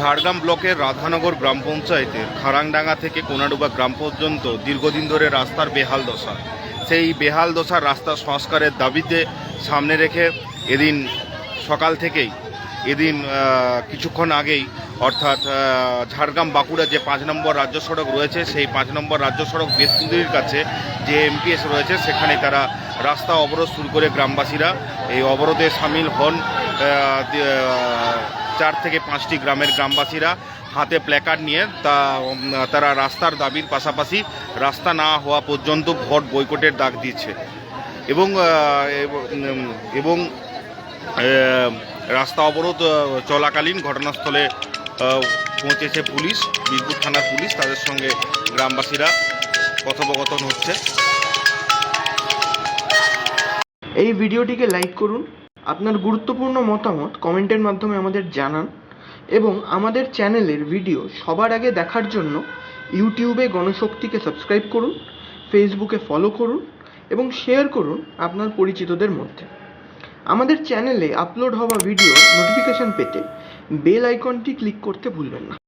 ঝাড়গ্রাম ব্লকের রাধানগর গ্রাম পঞ্চায়েতের খারাংডাঙ্গা থেকে কোনাডুবা গ্রাম পর্যন্ত দীর্ঘদিন ধরে রাস্তার বেহাল দশা। সেই বেহাল দশার রাস্তা সংস্কারের দাবিতে সামনে রেখে এদিন সকাল থেকেই কিছুক্ষণ আগেই অর্থাৎ ঝাড়গ্রাম বাঁকুড়া যে 5 নম্বর রাজ্য সড়ক রয়েছে, সেই 5 নম্বর রাজ্য সড়ক বেসপুকুরির কাছে যে এমপিএস রয়েছে সেখানে তারা রাস্তা অবরোধ শুরু করে গ্রামবাসীরা এই অবরোধে সামিল হন। 4 থেকে 5টি গ্রামের গ্রামবাসীরা হাতে প্ল্যাকার্ড নিয়ে তারা রাস্তার দাবির পাশাপাশি রাস্তা না হওয়া পর্যন্ত ভোট বয়কটের ডাক দিচ্ছে এবং রাস্তা অবরোধ চলাকালীন ঘটনাস্থলে পৌঁছেছে পুলিশ, বীরপুর থানার পুলিশ। তাদের সঙ্গে গ্রামবাসীরা কথোপকথন হচ্ছে। এই ভিডিওটিকে লাইক করুন, আপনার গুরুত্বপূর্ণ মতামত কমেন্টের মাধ্যমে আমাদের জানান এবং আমাদের চ্যানেলের ভিডিও সবার আগে দেখার জন্য ইউটিউবে গণশক্তিকে সাবস্ক্রাইব করুন, ফেসবুকে ফলো করুন এবং শেয়ার করুন আপনার পরিচিতদের মধ্যে। আমাদের চ্যানেলে আপলোড হওয়া ভিডিও নোটিফিকেশন পেতে বেল আইকনটি ক্লিক করতে ভুলবেন না।